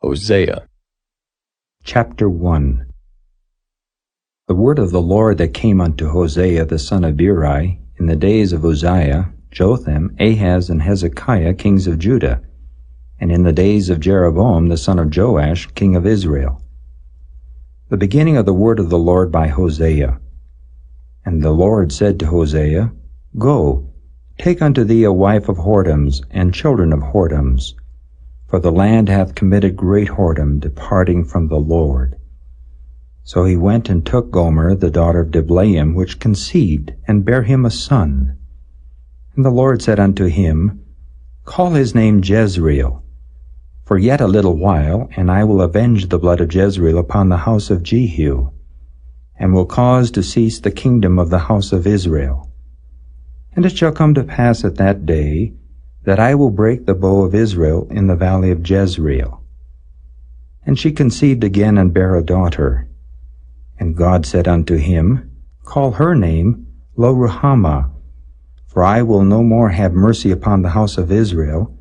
Hosea Chapter 1. The word of the Lord that came unto Hosea the son of Beeri in the days of Uzziah, Jotham, Ahaz, and Hezekiah, kings of Judah, and in the days of Jeroboam the son of Joash, king of Israel. The beginning of the word of the Lord by Hosea. And the Lord said to Hosea, Go, take unto thee a wife of whoredoms, and children of whoredoms, for the land hath committed great whoredom, departing from the Lord. So he went and took Gomer, the daughter of Diblaim, which conceived, and bare him a son. And the Lord said unto him, Call his name Jezreel, for yet a little while, and I will avenge the blood of Jezreel upon the house of Jehu, and will cause to cease the kingdom of the house of Israel. And it shall come to pass at that day, that I will break the bow of Israel in the valley of Jezreel. And she conceived again and bare a daughter. And God said unto him, Call her name Lo-ruhamah, for I will no more have mercy upon the house of Israel,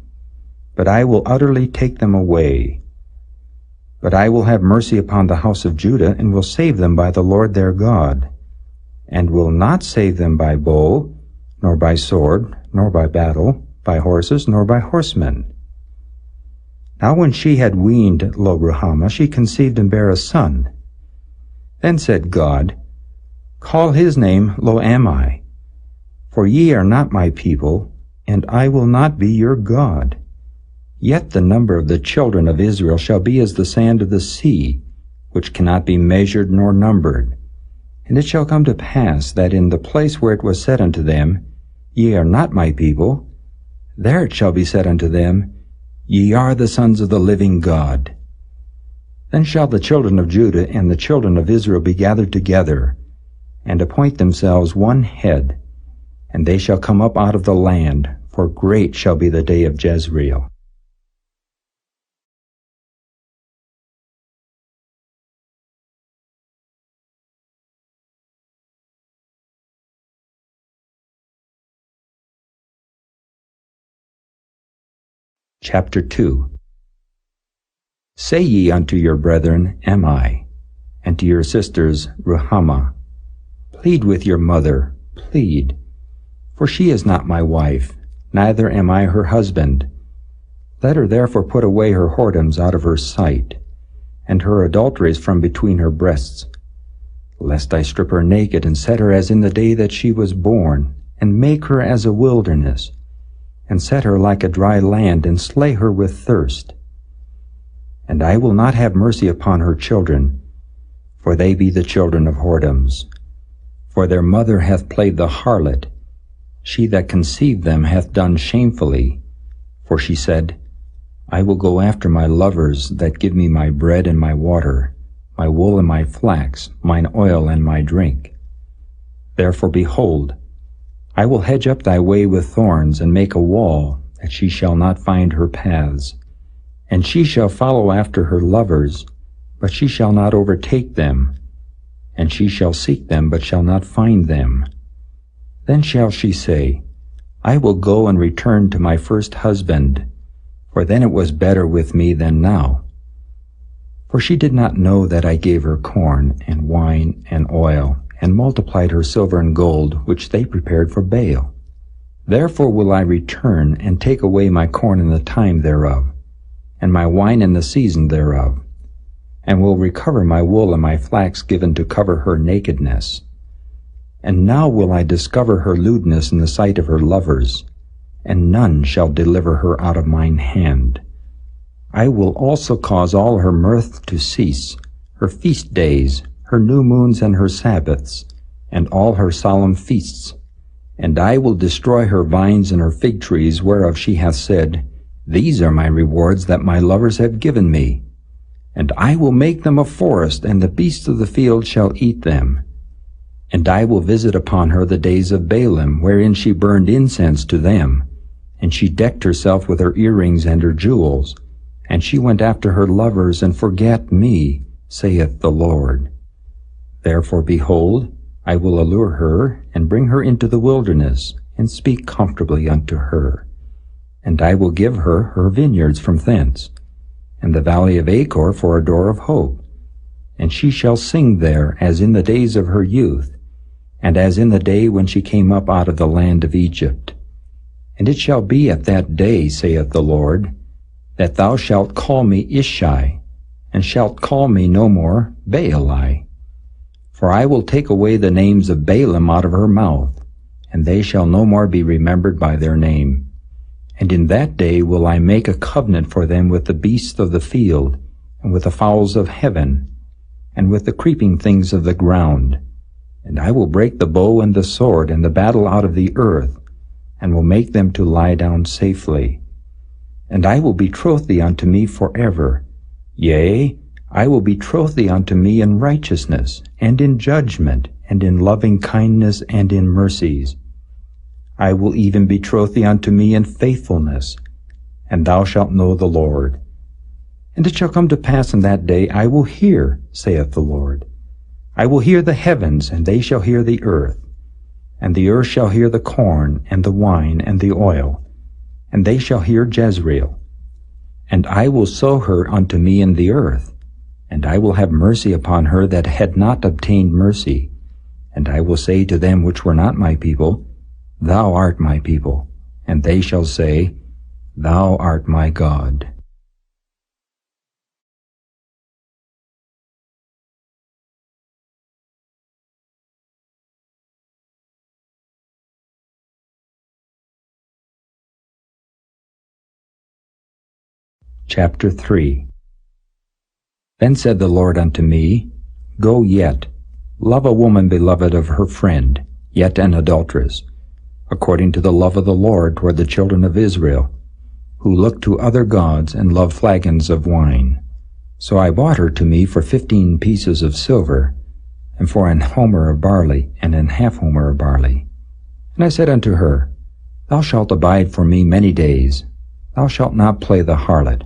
but I will utterly take them away. But I will have mercy upon the house of Judah, and will save them by the Lord their God, and will not save them by bow, nor by sword, nor by battle, by horses, nor by horsemen. Now when she had weaned Lo-ruhamah, she conceived and bare a son. Then said God, Call his name Lo-ammi, for ye are not my people, and I will not be your God. Yet the number of the children of Israel shall be as the sand of the sea, which cannot be measured nor numbered. And it shall come to pass that in the place where it was said unto them, Ye are not my people, there it shall be said unto them, Ye are the sons of the living God. Then shall the children of Judah and the children of Israel be gathered together, and appoint themselves one head, and they shall come up out of the land, for great shall be the day of Jezreel. Chapter 2. Say ye unto your brethren, Ammi, and to your sisters, Ruhamah, Plead with your mother, plead, for she is not my wife, neither am I her husband. Let her therefore put away her whoredoms out of her sight, and her adulteries from between her breasts, lest I strip her naked, and set her as in the day that she was born, and make her as a wilderness, and set her like a dry land, and slay her with thirst. And I will not have mercy upon her children, for they be the children of whoredoms. For their mother hath played the harlot, she that conceived them hath done shamefully. For she said, I will go after my lovers that give me my bread and my water, my wool and my flax, mine oil and my drink. Therefore, behold, I will hedge up thy way with thorns, and make a wall, that she shall not find her paths. And she shall follow after her lovers, but she shall not overtake them. And she shall seek them, but shall not find them. Then shall she say, I will go and return to my first husband, for then it was better with me than now. For she did not know that I gave her corn, and wine, and oil, and multiplied her silver and gold, which they prepared for Baal. Therefore will I return, and take away my corn in the time thereof, and my wine in the season thereof, and will recover my wool and my flax given to cover her nakedness. And now will I discover her lewdness in the sight of her lovers, and none shall deliver her out of mine hand. I will also cause all her mirth to cease, her feast days, her new moons and her Sabbaths, and all her solemn feasts. And I will destroy her vines and her fig trees, whereof she hath said, These are my rewards that my lovers have given me. And I will make them a forest, and the beasts of the field shall eat them. And I will visit upon her the days of Baalim, wherein she burned incense to them. And she decked herself with her earrings and her jewels. And she went after her lovers, and forgat me, saith the Lord. Therefore, behold, I will allure her, and bring her into the wilderness, and speak comfortably unto her. And I will give her her vineyards from thence, and the valley of Achor for a door of hope. And she shall sing there as in the days of her youth, and as in the day when she came up out of the land of Egypt. And it shall be at that day, saith the Lord, that thou shalt call me Ishai, and shalt call me no more Baali. For I will take away the names of Baalim out of her mouth, and they shall no more be remembered by their name. And in that day will I make a covenant for them with the beasts of the field, and with the fowls of heaven, and with the creeping things of the ground. And I will break the bow and the sword and the battle out of the earth, and will make them to lie down safely. And I will betroth thee unto me forever. Yea, I will betroth thee unto me in righteousness, and in judgment, and in loving kindness, and in mercies. I will even betroth thee unto me in faithfulness, and thou shalt know the Lord. And it shall come to pass in that day, I will hear, saith the Lord. I will hear the heavens, and they shall hear the earth. And the earth shall hear the corn, and the wine, and the oil, and they shall hear Jezreel. And I will sow her unto me in the earth, and I will have mercy upon her that had not obtained mercy. And I will say to them which were not my people, Thou art my people. And they shall say, Thou art my God. Chapter 3. Then said the Lord unto me, Go yet, love a woman beloved of her friend, yet an adulteress, according to the love of the Lord toward the children of Israel, who look to other gods and love flagons of wine. So I bought her to me for 15 pieces of silver, and for an homer of barley, and an half homer of barley. And I said unto her, Thou shalt abide for me many days. Thou shalt not play the harlot,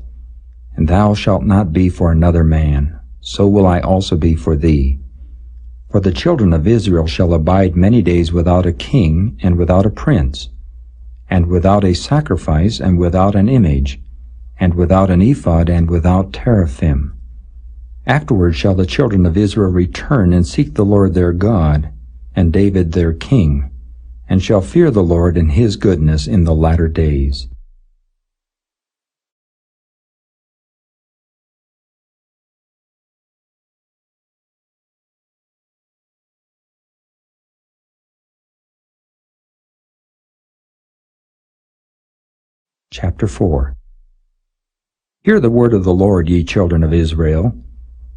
and thou shalt not be for another man. So will I also be for thee. For the children of Israel shall abide many days without a king, and without a prince, and without a sacrifice, and without an image, and without an ephod, and without teraphim. Afterward shall the children of Israel return and seek the Lord their God, and David their king, and shall fear the Lord and his goodness in the latter days. Chapter 4. Hear the word of the Lord, ye children of Israel.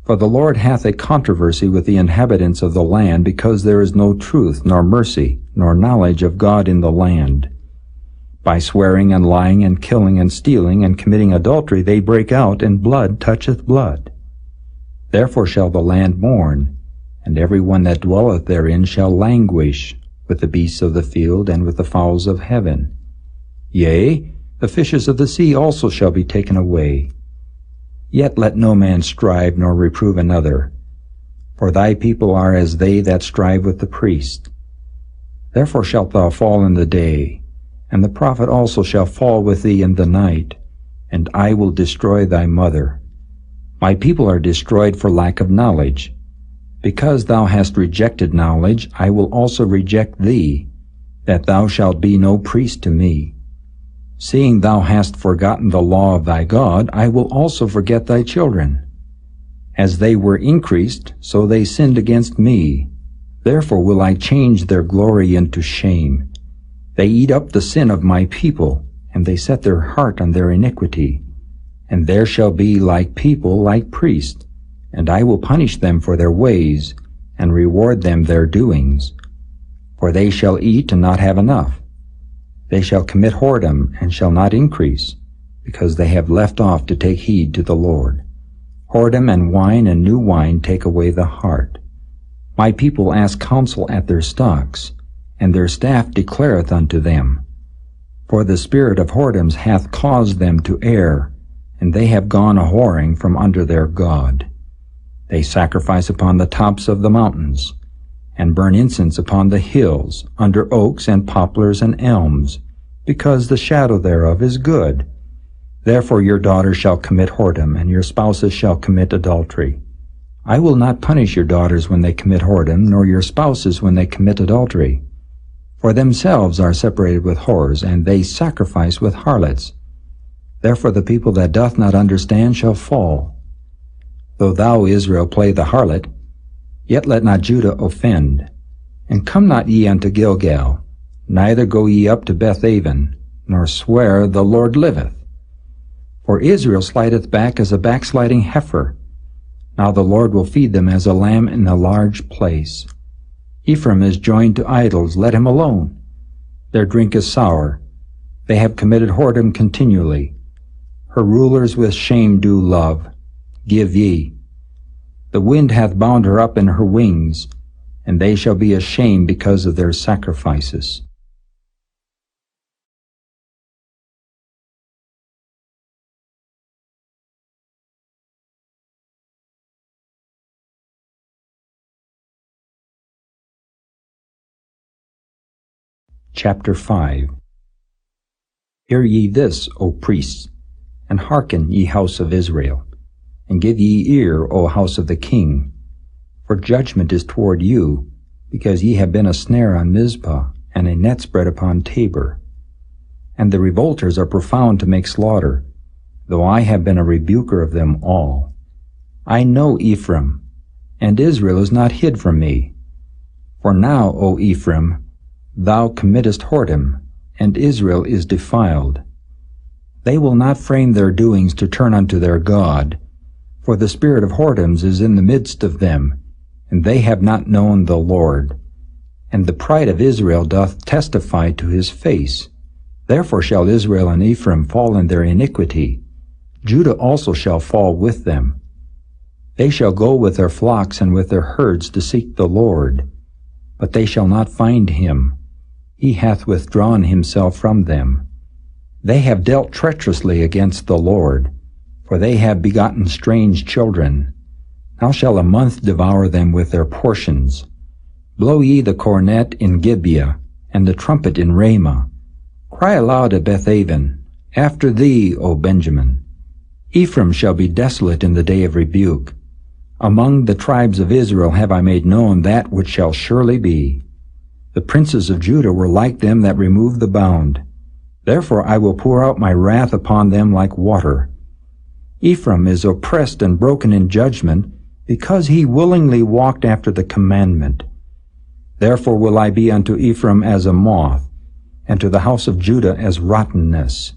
For the Lord hath a controversy with the inhabitants of the land, because there is no truth, nor mercy, nor knowledge of God in the land. By swearing and lying and killing and stealing and committing adultery they break out, and blood toucheth blood. Therefore shall the land mourn, and every one that dwelleth therein shall languish, with the beasts of the field and with the fowls of heaven. Yea, the fishes of the sea also shall be taken away. Yet let no man strive nor reprove another, for thy people are as they that strive with the priest. Therefore shalt thou fall in the day, and the prophet also shall fall with thee in the night, and I will destroy thy mother. My people are destroyed for lack of knowledge. Because thou hast rejected knowledge, I will also reject thee, that thou shalt be no priest to me. Seeing thou hast forgotten the law of thy God, I will also forget thy children. As they were increased, so they sinned against me. Therefore will I change their glory into shame. They eat up the sin of my people, and they set their heart on their iniquity. And there shall be like people, like priests, and I will punish them for their ways, and reward them their doings. For they shall eat and not have enough. They shall commit whoredom, and shall not increase, because they have left off to take heed to the Lord. Whoredom and wine and new wine take away the heart. My people ask counsel at their stocks, and their staff declareth unto them. For the spirit of whoredoms hath caused them to err, and they have gone a-whoring from under their God. They sacrifice upon the tops of the mountains, and burn incense upon the hills, under oaks and poplars and elms, because the shadow thereof is good. Therefore your daughters shall commit whoredom, and your spouses shall commit adultery. I will not punish your daughters when they commit whoredom, nor your spouses when they commit adultery. For themselves are separated with whores, and they sacrifice with harlots. Therefore the people that doth not understand shall fall. Though thou, Israel, play the harlot, yet let not Judah offend. And come not ye unto Gilgal, neither go ye up to Bethaven, nor swear, the Lord liveth. For Israel slideth back as a backsliding heifer. Now the Lord will feed them as a lamb in a large place. Ephraim is joined to idols, let him alone. Their drink is sour. They have committed whoredom continually. Her rulers with shame do love. Give ye. The wind hath bound her up in her wings, and they shall be ashamed because of their sacrifices. Chapter 5. Hear ye this, O priests, and hearken, ye house of Israel, and give ye ear, O house of the king. For judgment is toward you, because ye have been a snare on Mizpah, and a net spread upon Tabor. And the revolters are profound to make slaughter, though I have been a rebuker of them all. I know Ephraim, and Israel is not hid from me. For now, O Ephraim, thou committest whoredom, and Israel is defiled. They will not frame their doings to turn unto their God, for the spirit of whoredoms is in the midst of them, and they have not known the Lord. And the pride of Israel doth testify to his face. Therefore shall Israel and Ephraim fall in their iniquity. Judah also shall fall with them. They shall go with their flocks and with their herds to seek the Lord, but they shall not find him. He hath withdrawn himself from them. They have dealt treacherously against the Lord, for they have begotten strange children. Now shall a month devour them with their portions. Blow ye the cornet in Gibeah, and the trumpet in Ramah. Cry aloud at Bethaven, after thee, O Benjamin. Ephraim shall be desolate in the day of rebuke. Among the tribes of Israel have I made known that which shall surely be. The princes of Judah were like them that remove the bound. Therefore I will pour out my wrath upon them like water. Ephraim is oppressed and broken in judgment, because he willingly walked after the commandment. Therefore will I be unto Ephraim as a moth, and to the house of Judah as rottenness.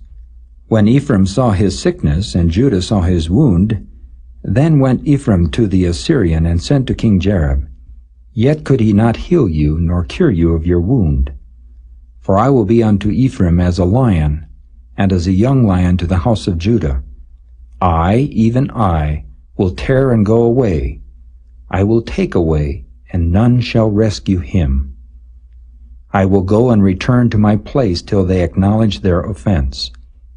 When Ephraim saw his sickness, and Judah saw his wound, then went Ephraim to the Assyrian, and sent to King Jareb. Yet could he not heal you, nor cure you of your wound. For I will be unto Ephraim as a lion, and as a young lion to the house of Judah. I, even I, will tear and go away. I will take away, and none shall rescue him. I will go and return to my place till they acknowledge their offense,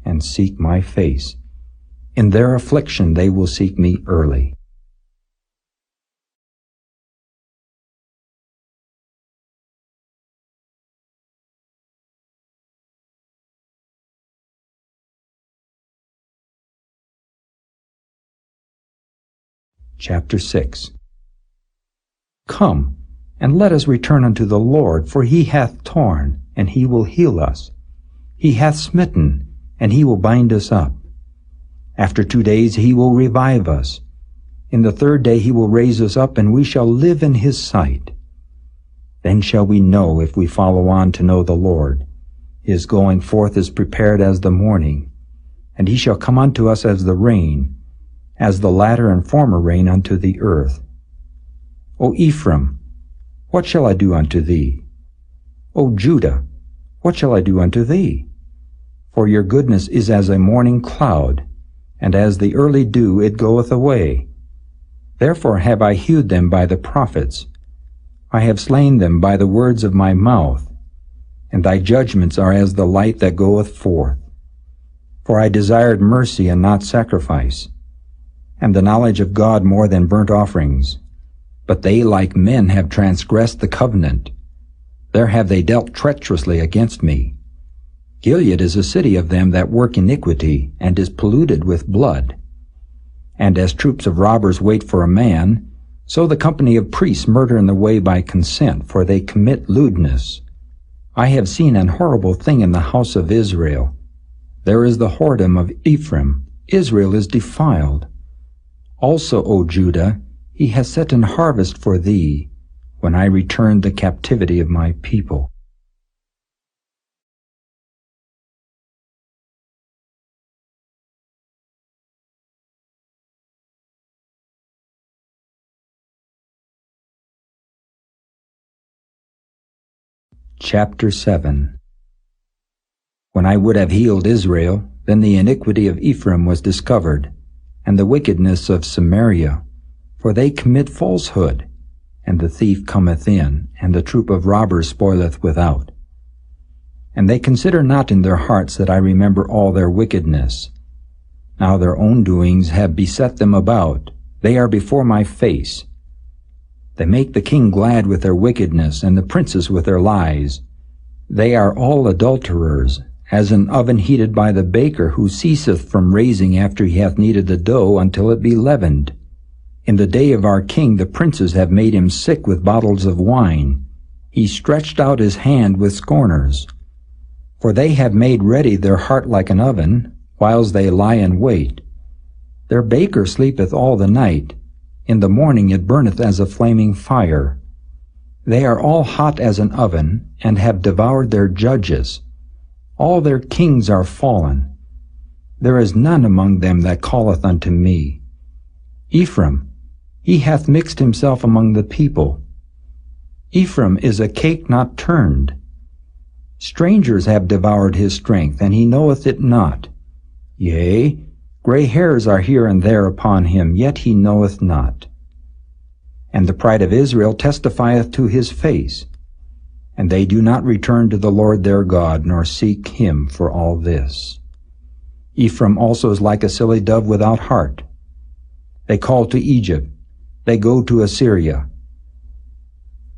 and seek my face. In their affliction they will seek me early. Chapter 6. Come, and let us return unto the Lord, for he hath torn, and he will heal us. He hath smitten, and he will bind us up. After 2 days he will revive us. In the 3rd day he will raise us up, and we shall live in his sight. Then shall we know, if we follow on to know the Lord. His going forth is prepared as the morning, and he shall come unto us as the rain, as the latter and former rain unto the earth. O Ephraim, what shall I do unto thee? O Judah, what shall I do unto thee? For your goodness is as a morning cloud, and as the early dew it goeth away. Therefore have I hewed them by the prophets. I have slain them by the words of my mouth, and thy judgments are as the light that goeth forth. For I desired mercy and not sacrifice, and the knowledge of God more than burnt offerings. But they like men have transgressed the covenant. There have they dealt treacherously against me. Gilead is a city of them that work iniquity, and is polluted with blood. And as troops of robbers wait for a man, so the company of priests murder in the way by consent, for they commit lewdness. I have seen an horrible thing in the house of Israel. There is the whoredom of Ephraim. Israel is defiled. Also, O Judah, he has set an harvest for thee, when I return the captivity of my people. Chapter 7. When I would have healed Israel, then the iniquity of Ephraim was discovered, and the wickedness of Samaria, for they commit falsehood, and the thief cometh in, and the troop of robbers spoileth without. And they consider not in their hearts that I remember all their wickedness. Now their own doings have beset them about, they are before my face. They make the king glad with their wickedness, and the princes with their lies. They are all adulterers, as an oven heated by the baker, who ceaseth from raising after he hath kneaded the dough until it be leavened. In the day of our king the princes have made him sick with bottles of wine. He stretched out his hand with scorners. For they have made ready their heart like an oven, whiles they lie in wait. Their baker sleepeth all the night. In the morning it burneth as a flaming fire. They are all hot as an oven, and have devoured their judges. All their kings are fallen. There is none among them that calleth unto me. Ephraim, he hath mixed himself among the people. Ephraim is a cake not turned. Strangers have devoured his strength, and he knoweth it not. Yea, gray hairs are here and there upon him, yet he knoweth not. And the pride of Israel testifieth to his face, and they do not return to the Lord their God, nor seek him for all this. Ephraim also is like a silly dove without heart. They call to Egypt, they go to Assyria.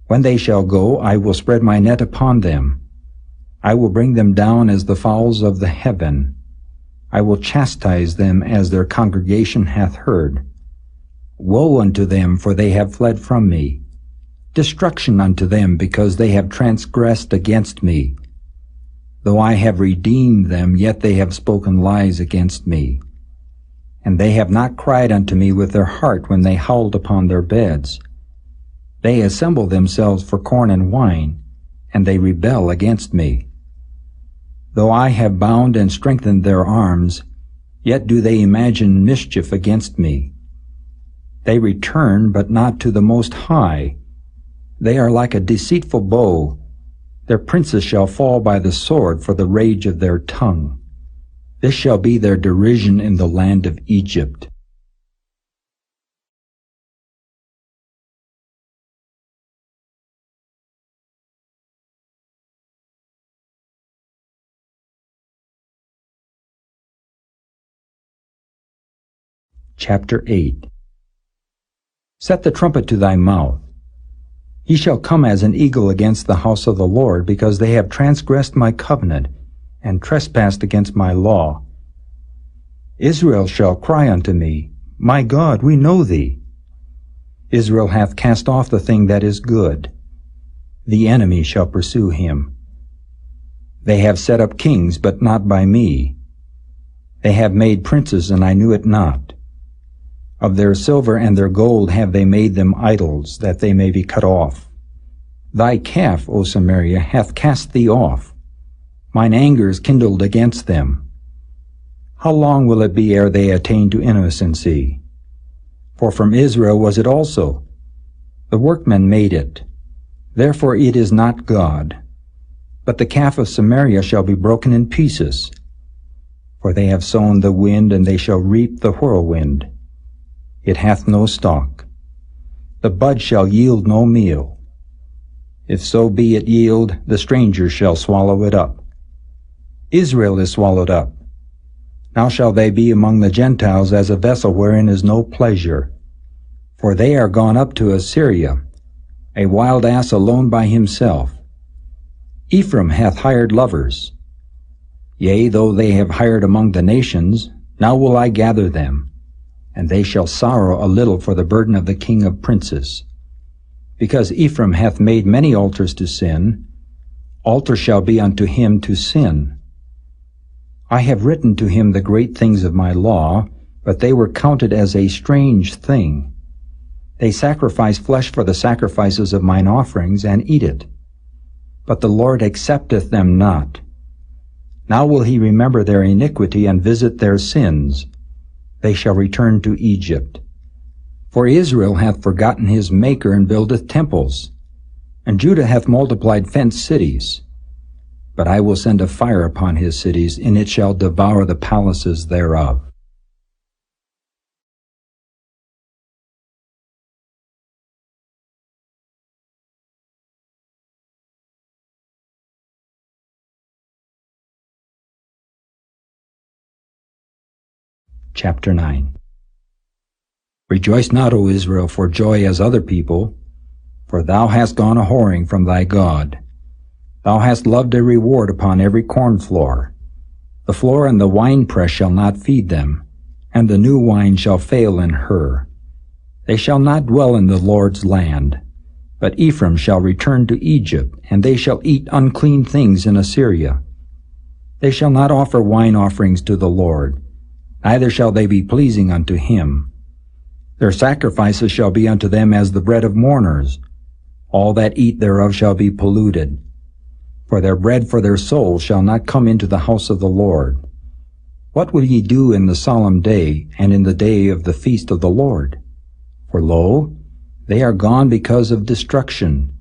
When they shall go, I will spread my net upon them. I will bring them down as the fowls of the heaven. I will chastise them as their congregation hath heard. Woe unto them, for they have fled from me. Destruction unto them, because they have transgressed against me. Though I have redeemed them, yet they have spoken lies against me. And they have not cried unto me with their heart when they howled upon their beds. They assemble themselves for corn and wine, and they rebel against me. Though I have bound and strengthened their arms, yet do they imagine mischief against me. They return, but not to the Most High. They are like a deceitful bow. Their princes shall fall by the sword for the rage of their tongue. This shall be their derision in the land of Egypt. Chapter 8. Set the trumpet to thy mouth. He shall come as an eagle against the house of the Lord, because they have transgressed my covenant, and trespassed against my law. Israel shall cry unto me, My God, we know thee. Israel hath cast off the thing that is good. The enemy shall pursue him. They have set up kings, but not by me. They have made princes, and I knew it not. Of their silver and their gold have they made them idols, that they may be cut off. Thy calf, O Samaria, hath cast thee off. Mine anger is kindled against them. How long will it be ere they attain to innocency? For from Israel was it also. The workmen made it. Therefore it is not God. But the calf of Samaria shall be broken in pieces. For they have sown the wind, and they shall reap the whirlwind. It hath no stalk. The bud shall yield no meal. If so be it yield, the stranger shall swallow it up. Israel is swallowed up. Now shall they be among the Gentiles as a vessel wherein is no pleasure. For they are gone up to Assyria, a wild ass alone by himself. Ephraim hath hired lovers. Yea, though they have hired among the nations, now will I gather them, and they shall sorrow a little for the burden of the king of princes. Because Ephraim hath made many altars to sin, altar shall be unto him to sin. I have written to him the great things of my law, but they were counted as a strange thing. They sacrifice flesh for the sacrifices of mine offerings, and eat it. But the Lord accepteth them not. Now will he remember their iniquity, and visit their sins. They shall return to Egypt. For Israel hath forgotten his Maker, and buildeth temples, and Judah hath multiplied fenced cities. But I will send a fire upon his cities, and it shall devour the palaces thereof. Chapter 9. Rejoice not, O Israel, for joy as other people, for thou hast gone a-whoring from thy God. Thou hast loved a reward upon every corn floor. The floor and the winepress shall not feed them, and the new wine shall fail in her. They shall not dwell in the Lord's land, but Ephraim shall return to Egypt, and they shall eat unclean things in Assyria. They shall not offer wine offerings to the Lord, neither shall they be pleasing unto him. Their sacrifices shall be unto them as the bread of mourners. All that eat thereof shall be polluted. For their bread for their souls shall not come into the house of the Lord. What will ye do in the solemn day, and in the day of the feast of the Lord? For lo, they are gone because of destruction.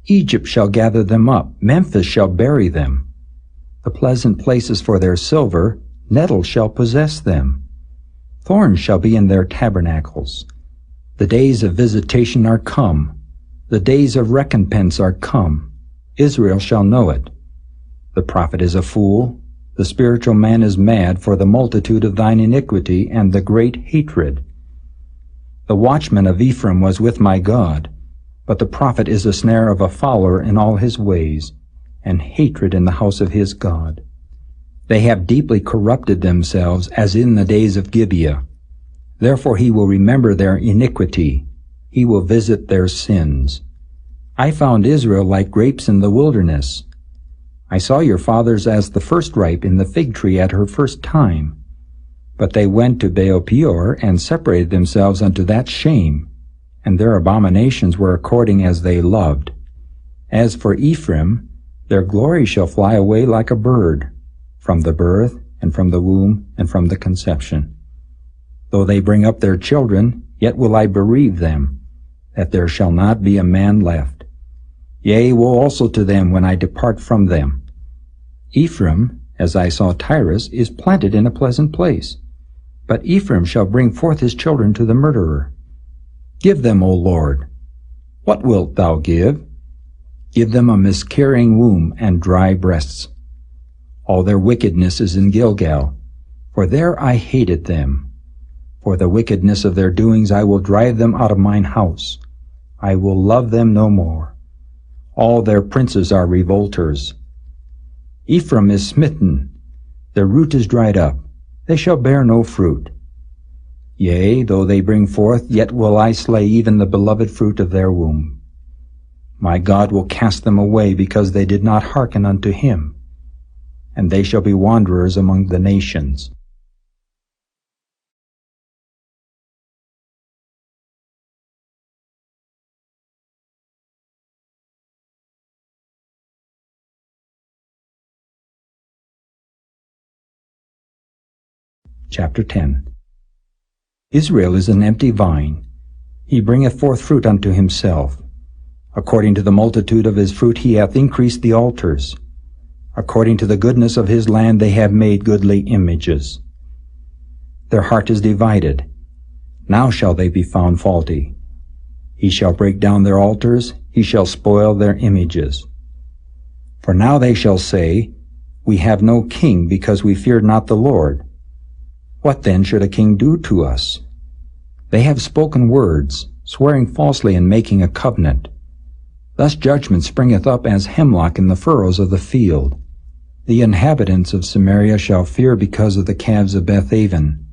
Egypt shall gather them up, Memphis shall bury them. The pleasant places for their silver, nettles shall possess them. Thorns shall be in their tabernacles. The days of visitation are come. The days of recompense are come. Israel shall know it. The prophet is a fool. The spiritual man is mad for the multitude of thine iniquity and the great hatred. The watchman of Ephraim was with my God, but the prophet is a snare of a fowler in all his ways, and hatred in the house of his God. They have deeply corrupted themselves as in the days of Gibeah. Therefore he will remember their iniquity. He will visit their sins. I found Israel like grapes in the wilderness. I saw your fathers as the first ripe in the fig tree at her first time. But they went to Baal-peor and separated themselves unto that shame, and their abominations were according as they loved. As for Ephraim, their glory shall fly away like a bird, from the birth, and from the womb, and from the conception. Though they bring up their children, yet will I bereave them, that there shall not be a man left. Yea, woe also to them when I depart from them. Ephraim, as I saw Tyrus, is planted in a pleasant place. But Ephraim shall bring forth his children to the murderer. Give them, O Lord. What wilt thou give? Give them a miscarrying womb and dry breasts. All their wickedness is in Gilgal, for there I hated them. For the wickedness of their doings I will drive them out of mine house. I will love them no more. All their princes are revolters. Ephraim is smitten, their root is dried up, they shall bear no fruit. Yea, though they bring forth, yet will I slay even the beloved fruit of their womb. My God will cast them away, because they did not hearken unto him, and they shall be wanderers among the nations. Chapter 10. Israel is an empty vine. He bringeth forth fruit unto himself. According to the multitude of his fruit he hath increased the altars. According to the goodness of his land they have made goodly images. Their heart is divided. Now shall they be found faulty. He shall break down their altars, he shall spoil their images. For now they shall say, We have no king, because we feared not the Lord. What then should a king do to us? They have spoken words, swearing falsely and making a covenant. Thus judgment springeth up as hemlock in the furrows of the field. The inhabitants of Samaria shall fear because of the calves of Bethaven,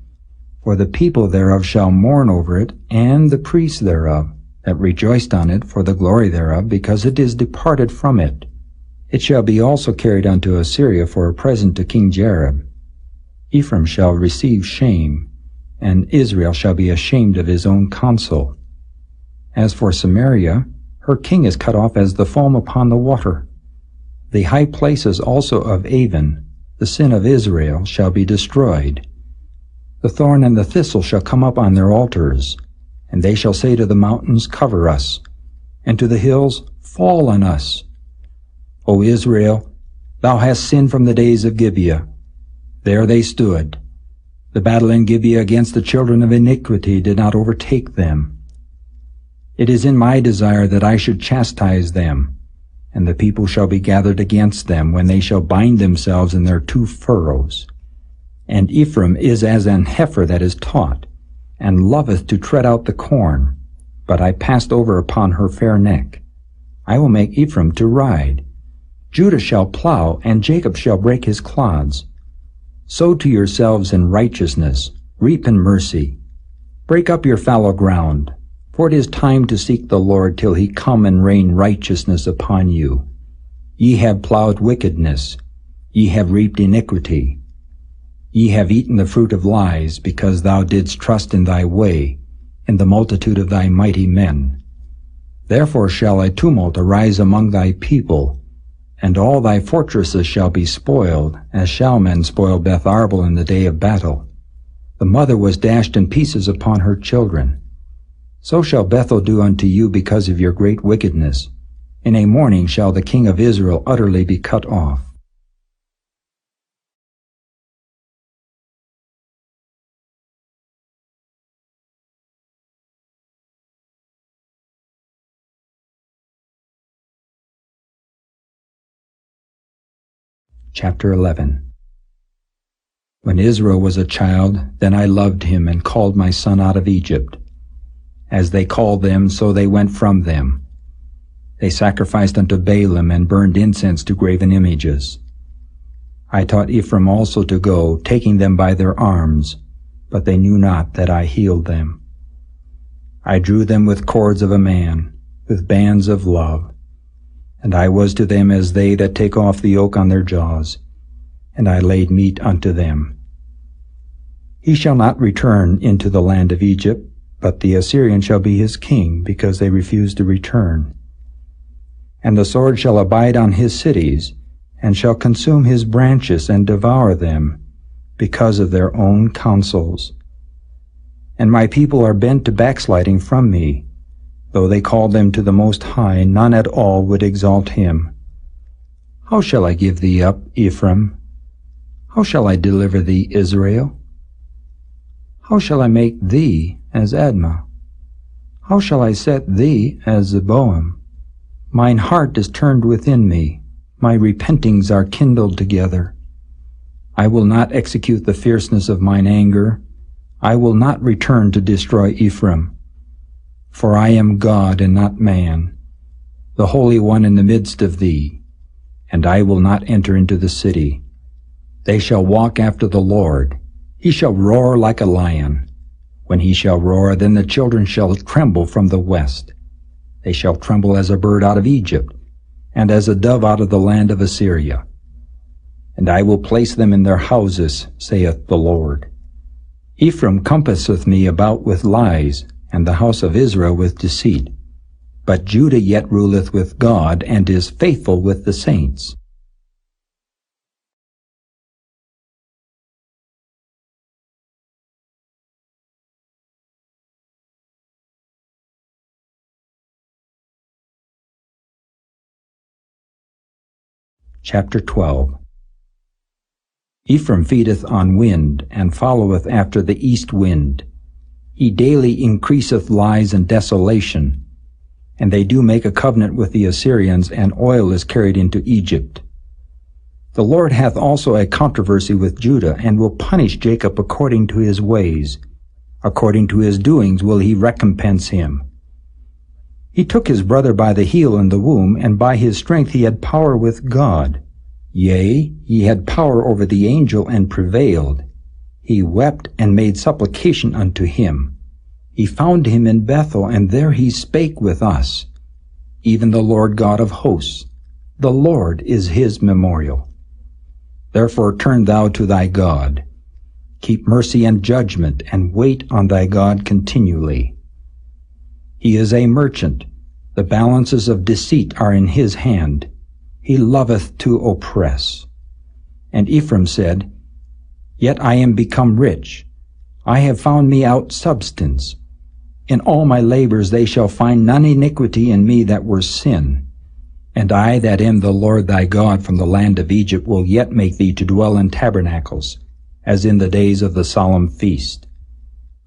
for the people thereof shall mourn over it, and the priests thereof, that rejoiced on it for the glory thereof, because it is departed from it. It shall be also carried unto Assyria for a present to King Jareb. Ephraim shall receive shame, and Israel shall be ashamed of his own counsel. As for Samaria, her king is cut off as the foam upon the water. The high places also of Avon, the sin of Israel, shall be destroyed. The thorn and the thistle shall come up on their altars, and they shall say to the mountains, Cover us, and to the hills, Fall on us. O Israel, thou hast sinned from the days of Gibeah. There they stood. The battle in Gibeah against the children of iniquity did not overtake them. It is in my desire that I should chastise them, and the people shall be gathered against them when they shall bind themselves in their two furrows. And Ephraim is as an heifer that is taught, and loveth to tread out the corn. But I passed over upon her fair neck. I will make Ephraim to ride. Judah shall plow, and Jacob shall break his clods. Sow to yourselves in righteousness, reap in mercy. Break up your fallow ground, for it is time to seek the Lord till he come and rain righteousness upon you. Ye have plowed wickedness, ye have reaped iniquity. Ye have eaten the fruit of lies, because thou didst trust in thy way, in the multitude of thy mighty men. Therefore shall a tumult arise among thy people, and all thy fortresses shall be spoiled, as shall men spoil Beth Arbel in the day of battle. The mother was dashed in pieces upon her children. So shall Bethel do unto you because of your great wickedness. In a morning shall the king of Israel utterly be cut off. Chapter 11. When Israel was a child, then I loved him and called my son out of Egypt. As they called them, so they went from them. They sacrificed unto Baalim and burned incense to graven images. I taught Ephraim also to go, taking them by their arms, but they knew not that I healed them. I drew them with cords of a man, with bands of love. And I was to them as they that take off the yoke on their jaws, and I laid meat unto them. He shall not return into the land of Egypt, but the Assyrian shall be his king, because they refuse to return. And the sword shall abide on his cities, and shall consume his branches and devour them, because of their own counsels. And my people are bent to backsliding from me. Though they called them to the Most High, none at all would exalt him. How shall I give thee up, Ephraim? How shall I deliver thee, Israel? How shall I make thee as Admah? How shall I set thee as Zeboim? Mine heart is turned within me, my repentings are kindled together. I will not execute the fierceness of mine anger, I will not return to destroy Ephraim. For I am God and not man, the Holy One in the midst of thee, and I will not enter into the city. They shall walk after the Lord, he shall roar like a lion. When he shall roar, then the children shall tremble from the west. They shall tremble as a bird out of Egypt, and as a dove out of the land of Assyria. And I will place them in their houses, saith the Lord. Ephraim compasseth me about with lies, and the house of Israel with deceit. But Judah yet ruleth with God, and is faithful with the saints. Chapter 12. Ephraim feedeth on wind, and followeth after the east wind. He daily increaseth lies and desolation. And they do make a covenant with the Assyrians, and oil is carried into Egypt. The Lord hath also a controversy with Judah, and will punish Jacob according to his ways. According to his doings will he recompense him. He took his brother by the heel in the womb, and by his strength he had power with God. Yea, he had power over the angel and prevailed. He wept and made supplication unto him. He found him in Bethel, and there he spake with us. Even the Lord God of hosts, the Lord is his memorial. Therefore turn thou to thy God. Keep mercy and judgment, and wait on thy God continually. He is a merchant. The balances of deceit are in his hand. He loveth to oppress. And Ephraim said, Yet I am become rich. I have found me out substance. In all my labors they shall find none iniquity in me that were sin. And I that am the Lord thy God from the land of Egypt will yet make thee to dwell in tabernacles, as in the days of the solemn feast.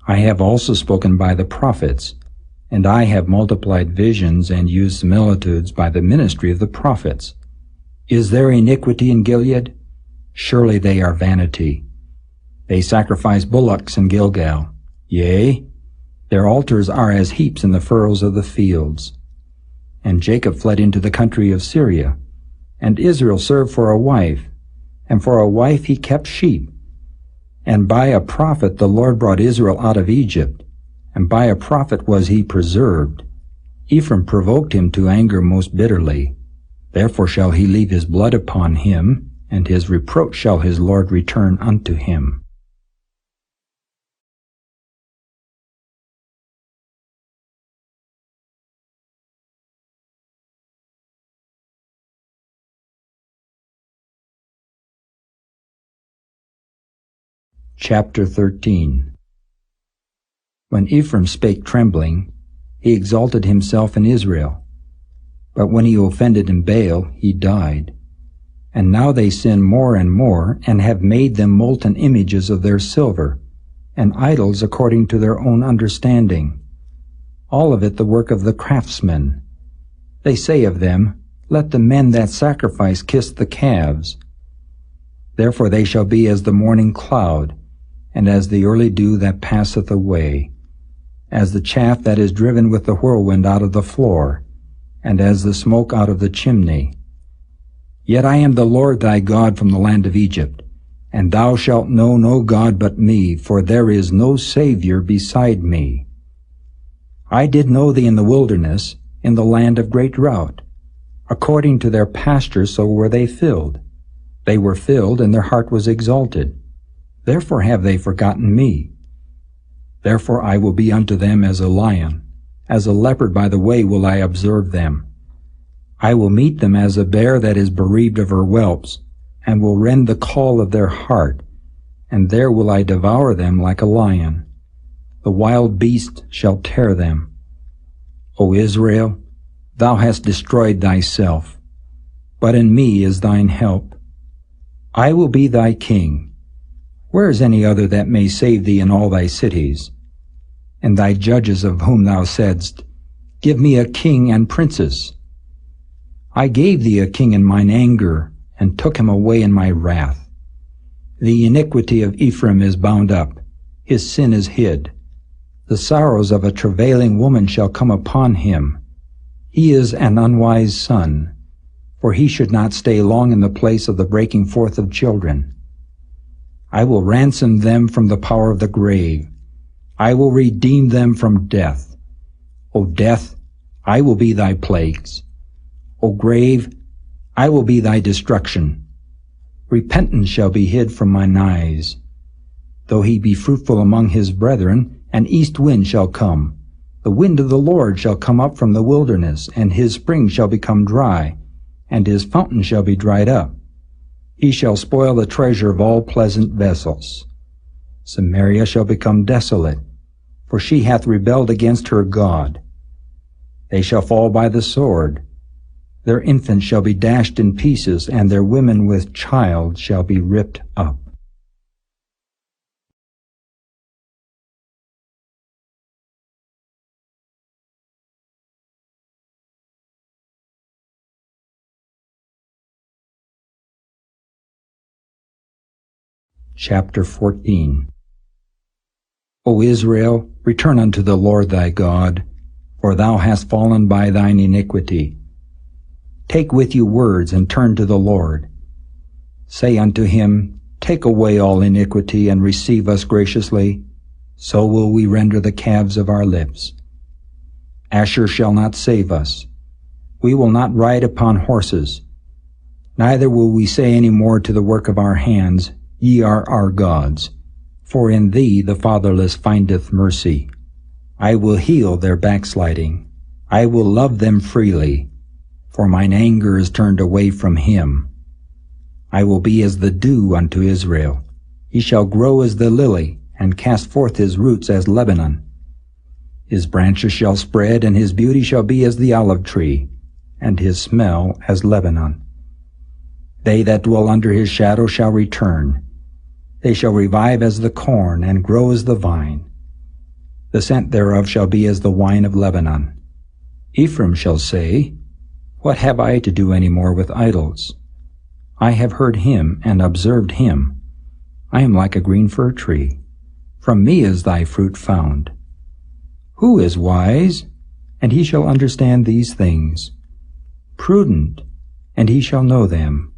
I have also spoken by the prophets, and I have multiplied visions and used similitudes by the ministry of the prophets. Is there iniquity in Gilead? Surely they are vanity. They sacrifice bullocks in Gilgal. Yea, their altars are as heaps in the furrows of the fields. And Jacob fled into the country of Syria, and Israel served for a wife, and for a wife he kept sheep. And by a prophet the Lord brought Israel out of Egypt, and by a prophet was he preserved. Ephraim provoked him to anger most bitterly. Therefore shall he leave his blood upon him, and his reproach shall his Lord return unto him. Chapter 13. When Ephraim spake trembling, he exalted himself in Israel. But when he offended in Baal, he died. And now they sin more and more, and have made them molten images of their silver, and idols according to their own understanding. All of it the work of the craftsmen. They say of them, Let the men that sacrifice kiss the calves. Therefore they shall be as the morning cloud, and as the early dew that passeth away, as the chaff that is driven with the whirlwind out of the floor, and as the smoke out of the chimney. Yet I am the Lord thy God from the land of Egypt, and thou shalt know no God but me, for there is no Savior beside me. I did know thee in the wilderness, in the land of great drought. According to their pasture so were they filled. They were filled, and their heart was exalted. Therefore have they forgotten me. Therefore I will be unto them as a lion, as a leopard by the way will I observe them. I will meet them as a bear that is bereaved of her whelps, and will rend the caul of their heart, and there will I devour them like a lion. The wild beast shall tear them. O Israel, thou hast destroyed thyself, but in me is thine help. I will be thy king. Where is any other that may save thee in all thy cities? And thy judges of whom thou saidst, Give me a king and princes. I gave thee a king in mine anger, and took him away in my wrath. The iniquity of Ephraim is bound up, his sin is hid. The sorrows of a travailing woman shall come upon him. He is an unwise son, for he should not stay long in the place of the breaking forth of children. I will ransom them from the power of the grave. I will redeem them from death. O death, I will be thy plagues. O grave, I will be thy destruction. Repentance shall be hid from mine eyes. Though he be fruitful among his brethren, an east wind shall come. The wind of the Lord shall come up from the wilderness, and his spring shall become dry, and his fountain shall be dried up. He shall spoil the treasure of all pleasant vessels. Samaria shall become desolate, for she hath rebelled against her God. They shall fall by the sword. Their infants shall be dashed in pieces, and their women with child shall be ripped up. Chapter 14. O Israel, return unto the Lord thy God, for thou hast fallen by thine iniquity. Take with you words, and turn to the Lord. Say unto him, Take away all iniquity, and receive us graciously, so will we render the calves of our lips. Asher shall not save us. We will not ride upon horses. Neither will we say any more to the work of our hands, Ye are our gods. For in thee the fatherless findeth mercy. I will heal their backsliding. I will love them freely, for mine anger is turned away from him. I will be as the dew unto Israel. He shall grow as the lily, and cast forth his roots as Lebanon. His branches shall spread, and his beauty shall be as the olive tree, and his smell as Lebanon. They that dwell under his shadow shall return. They shall revive as the corn, and grow as the vine. The scent thereof shall be as the wine of Lebanon. Ephraim shall say, What have I to do any more with idols? I have heard him and observed him. I am like a green fir tree. From me is thy fruit found. Who is wise? And he shall understand these things. Prudent, and he shall know them.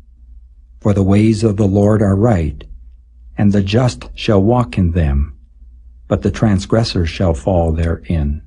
For the ways of the Lord are right, and the just shall walk in them, but the transgressor shall fall therein.